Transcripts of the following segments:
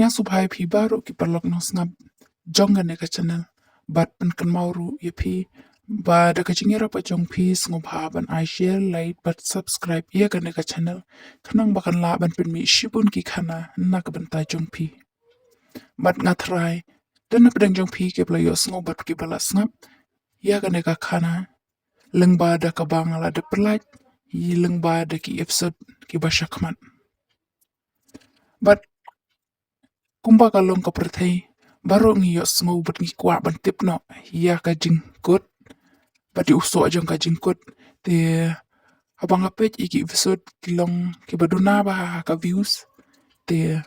Nia supaya pi baru ki perlok no ngap jongan ne ka channel bat pen kan mauru ya pi ba da ka chingira pa jong pi ngop ha ban I share like bat subscribe ya kan ne ka channel kanang bakan la ban pen mi shibun ki khana na ka ban ta jong pi bat nga try dan na pedang jong pi ke bla yo ngop bat ki bala ngap ya kan ne ka khana leng ba da ka bang la de perlait yi leng ba da ki episode ki ba shakman bat kumba ka long ka perthei baro ngi yo sngo bat ngi kwa ban tip no ya ka jing kot bat di uso jong ka jing kot te abang apet iki episode kilong ki baduna ba ka views te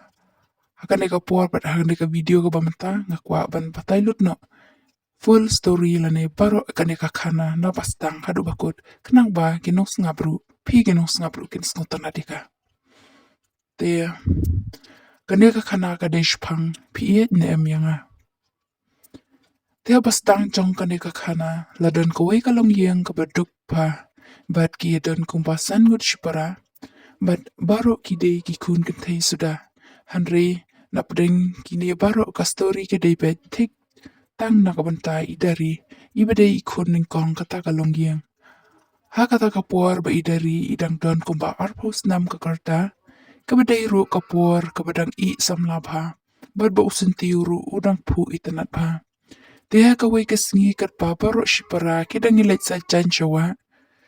akan ka por bat akan ka video ka bamata nga kwa ban patai lut no full story la ne baro akan ka khana na bastang hadu bakot kenang ba kinos ngabru pi kinos ngabru kin sngotan adika te kane ka khana ka desh phang phi ne em yanga te bastang chong kane ka khana la don ko wei ka long yeng ka baduk pa bat ki don kumpa san gut shipara bat baro ki de ki kun kan thai suda hanre napdeng ki ne baro ka story ke de bet thik tang na ka bantai idari ibade ikun ning kong kata ka long yeng ha kata ka por ba idari idang don kumpa arpos nam ka karta kabadai ru kapur kabadang I samlabha bat ba usin tiuru udang pu itanat pa dia kawai kasngi kat pa baro shipara kidang ilait sa chan shawa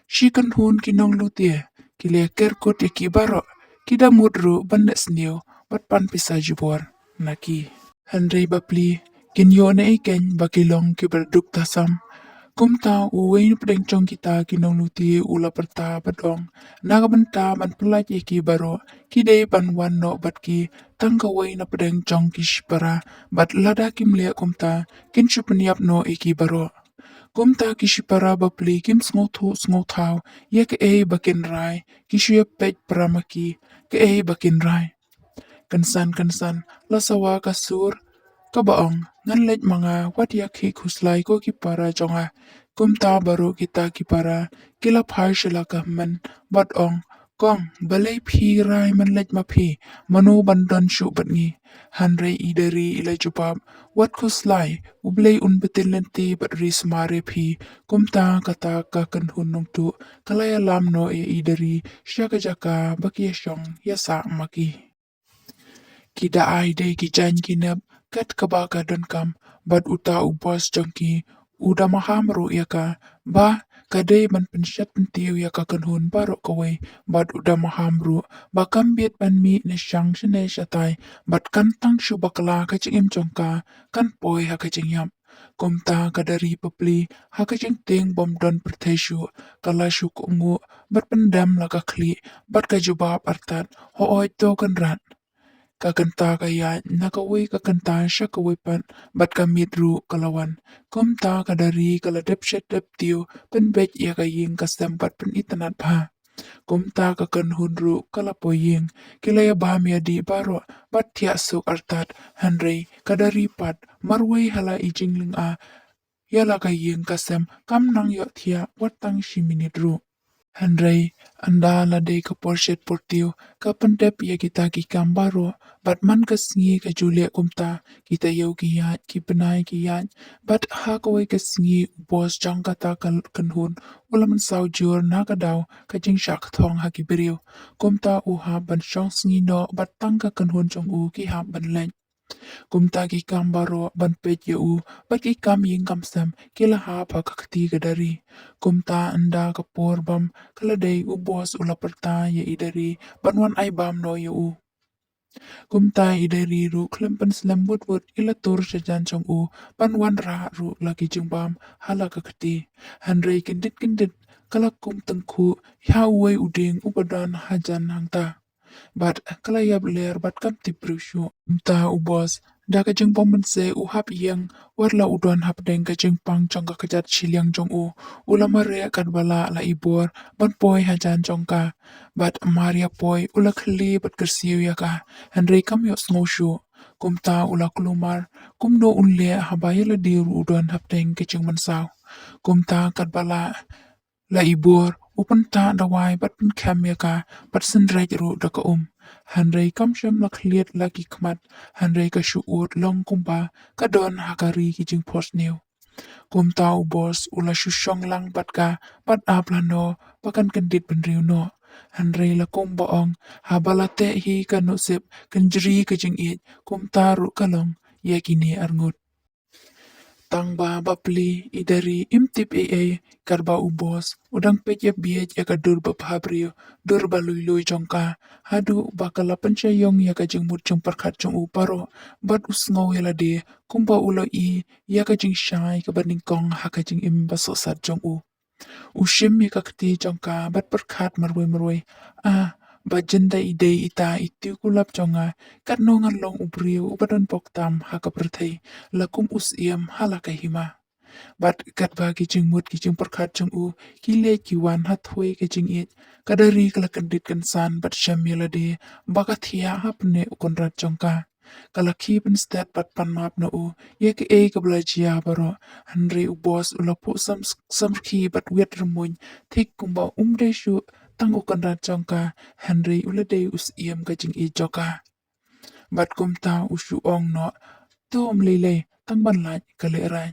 shikan hun kinong lutia kile kerkot ki baro kida mudru banda snio bat pan pisa jibor naki handrei bapli kinyo na iken bakilong kiberduk tasam kumta uwain pedeng chong kita kinong luti ula perta badong naga benta ban pelaj ki baro kidei ban wan no bat ki tangka wai na pedeng chong ki shipara bat lada kim le kumta kin shupniap no ki baro kumta ki shipara bapli kim sngo thau ye ke e bakin rai ki shue pej pramaki ke e bakin rai kansan la sawa kasur kabaong ngan lej mga wat ya ki khuslai ko ki para jonga kumta baru kita ki para kila phai shila ka man bat ong kong balai phi rai man lej ma phi manu bandon shu bat ngi hanrei idari ila jubab wat khuslai ublei un betin lenti bat ri smare phi kumta kata ka kan hun nong tu kalaya lam no e idari shaka jaka bakia shong ya sa maki Kida ai dei ki jan kinep kat kabaka don kam bad uta ubos jongki uda maham ro yaka ba kadai ban penshat pentiu yaka kanhun baro kawai bad uda maham ro ba kambit ban mi ne shang shine shatai bad kan tang shu bakla ka chingim chongka kan poi ha ka chingyam komta kadari papli ha ka ching ting bom don pertheshu kala shu kungu bad pendam laka khli bad ka jubab artat ho oi to kan rat kakanta kaya nakaway kakanta siya kawipan bat kamit ru kalawan kumta kadari kaladep siya tiu penbet ya kaying kasampat pen itanat pa kumta kakan hunru kalapoying kilaya bahamya di baro bat tiya suk artat hanrei kadari pat marway hala ijingling a yala kaying kasam kam nang yo tiya watang si minit ru Handrai anda la dei ka porshet portiu ka pendep ya kita ki kambaro bat man ka sngi ka julia kumta kita yau ki yat ki penai ki yat bat ha ka wai ka sngi bos jang kata kan hun ulaman sau jur na ka daw ka jing shak thong ha ki beriu kumta u ha ban shong sngi no bat tang ka kan hun chong u ki ha ban len kumta ki kambaro ban pet ye u bat ki kam ying kam sam kila ha pa ka kti ka dari kumta anda ka por bam kala dei u bos ula perta ye idari ban wan ai bam no ye u kumta idari ru klempan slam wut ila tur shajan chong u ban wan ra ru laki jing bam hala ka kti hanrei kindit kala kum tengku ya uai uding upadan hajan hangta bat kala yab ler bat kam tiprishu ta ubos da ka jing pom se u hap yang warla udon hap deng ka jing pang chong ka kajat chilyang jong u ulama re kan bala la ibor ban poi hajan chong ka bat maria poi ula khli bat kersiu ya ka hanrei kam yo snow shu kumta ula kulumar kumno unle habaya la dir udon hap deng ka jing man saw kumta kat bala la ibor upan ta dawai bat pun kham ya ka bat sen rai ru da ka Handrai kamsham lakliat lagi kmat, handrai kashuut long kumpa, kadon hakari kijing pos new. Kum tau bos ula shushong lang bat ka, bat aplano, pakan kendit benriu no. Handrai la kum boong, habalate hi kanusip, kanjri kajing it, kum taru kalong, yakini arngut. Tangba bapli idari imtip karba ubos udang peje biej kadur babhabrio dur balui jongka hadu bakala pensyayong kajing mut jong perkat jong uparo bat usngo de kumba ulo kajing syai kabaning kong hakajing im basosat jong ushim kakti jongka bat perkat marwe bajenda ide ita itu kulap jonga kat nongan long ubriu ubadan poktam hakaperthei lakum usiam halakahima bat kat bagi jingmut kijing perkat jong kile kiwan hathwe kijing it kadari kalakandit kansan bat syamilade bakathia hapne ukonrat jongka kalaki penstat bat panmap na ke kabelajia baro handre ubos ulapu samki bat wet remuny thik kumba umdeshu tang ukonrat jongka handre ulade usiam kajing joka bat kumta usu ong no tom lele tang banlaj kale ran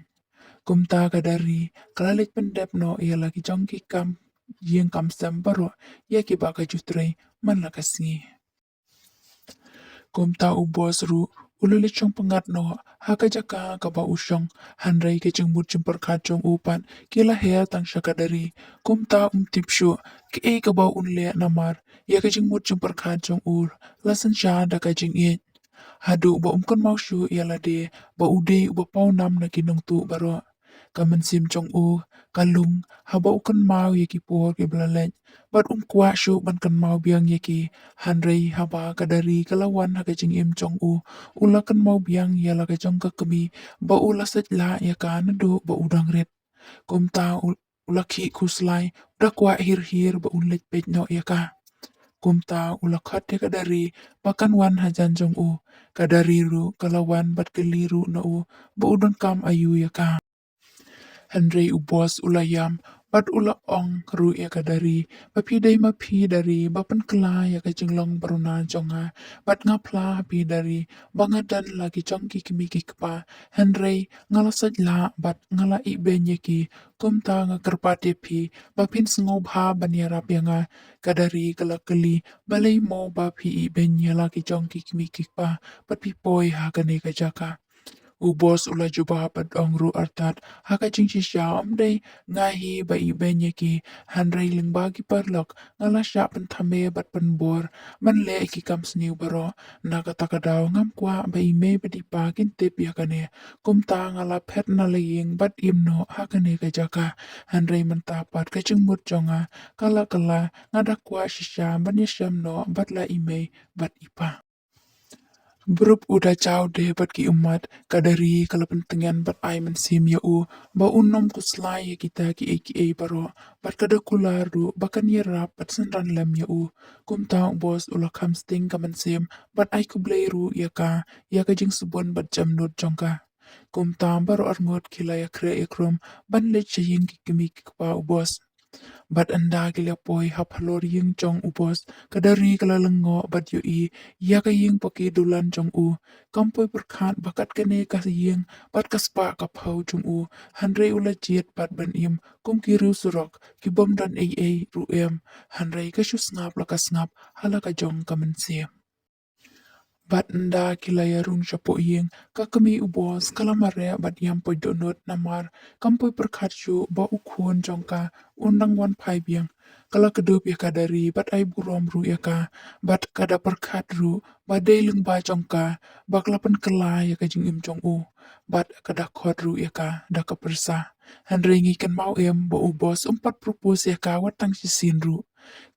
kumta kadari kalalit pendep no lagi jongki kam yang kam sambaro ki baka jutre man lakasngi kumta ubos ru ululit syong pengat no haka jaka kaba usyong handrai kejeng mut jempar kacong upan kila hea tang syakadari kumta tipsyu ke kaba unle namar kejeng mut jempar kacong lasan sya da kajing it hadu ba umkan mau syu lade ba ude ba pau nam na kinong tu baro kamen sim chong kalung haba ukan mau ki por ke blalet bat kwa syu ban kan mau biang ki handrai haba kadari kalawan hakajing im chong ula kan mau biang ka jong ka kami ba ula sat la ka nado ba udang ret kumta ula khi kuslai udah kwa hir ba unlet pej no ka kumta ula khat kadari pakan wan hajan jong kadari ru kalawan bat keliru na ba udang kam ayu ka handrai ubos ulayam bat ula ong ru kadari bapidai mapi dari bapan kela kajing long baruna jonga bat ngapla hapi dari bangadan lagi jongki kimi kikpa handrai ngalasat la bat ngala iben ki kumta ngakerpate pi bapin sengob ha banyarap yanga kadari kelakeli balai mo bapi iben lagi jongki kimi kikpa bat pipoi ha kane kajaka ubos ula juba bat ong ru artat haka jing shisha omdai ngahi ba ibenya ki handrai ling bagi parlok ngala sya penthame bat penbor man le ki kam sniu baro nakatakadaw ngam kwa ba ime badipa kintip yakane kumta ngala phet na laying bat imno hakane kajaka handrai mentapat kajing mut jonga kala ngadakwa shisha banyasham no bat la ime bat ipa Berup udah jauh deh bat ki umat kadari kalau pentingan bat ai mensim ba unom kuslai kita ki baro bat kada kularu bakan yerap bat senran lem kum tau bos ula kam sting ka mensim bat ai kubleru ka jing subon bat jam not jongka kum tau baro arngot kila kre krom ban le chaying ki kimi ki bos bat anda gila poi hap halor ying chong upos kadari kala lengo bat ka ying pake dulan chong kampoi berkhat bakat kene kas ying bat kaspa kap hau chong handre ula jet bat ban im kum kiru surok kibom dan ru handre kasus ngap lakas ngap halaka jong kamen bat anda kilaya rung syapo ying kakami ubos kalamare bat yam poi donut namar kampoi perkhachu ba ukhon jongka undang wan pai biang kala kedup kadari bat ai burom ru ka bat kada perkhat ru ba lung ba jongka baklapan kela ka jing im jong bat kada khot ru ka da ka persa handringi kan mau ba ubos umpat propose ka watang sisin ru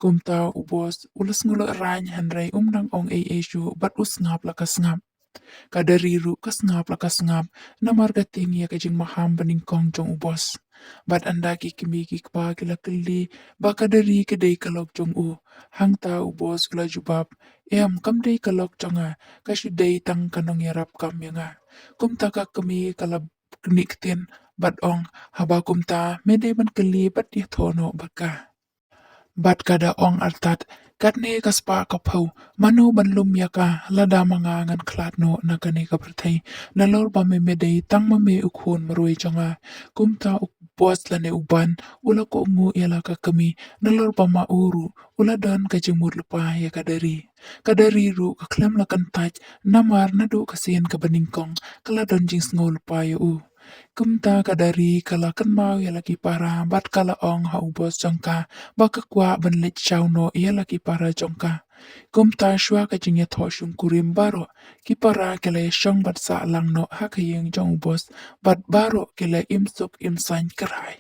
kum tau ubos ulas ngula rany handrai umdang ong shu bat us ngap lakas ngap kadari ru kas ngap lakas ngap namar gating kajing maham baning kong jong ubos bat anda ki kimi ki kpa kila kili ba kadari kedai kalok jong hang ta ubos kula jubab kam dei kalok jonga kashu dei tang kanong yarap kam yanga kum taka kami kalab kniktin bat ong haba kum ta mede ban keli bat thono baka Bat kada ong artat kat ne kaspa kapau mano banlum yaka lada mga ngan klat no na kane kaprathai nalor ba me medei tang ma me ukhon maroi changa kumta bos lane uban ula ko ngu yala ka kami nalor ba ma uru ula don ka jemur lupa ya kadari ru ka klem la kan taj namar na do kasien ka baningkong kala don jings ngol pa ya u kumta kadari kala kan mau ya laki para bat kala ong ha ubos jongka baka kwa ban lech chau no ya laki para jongka kumta shwa ka jingya tho shung kurim baro ki para kele shong bat sa lang no ha ka yeng jong ubos bat baro kele im suk im sain karai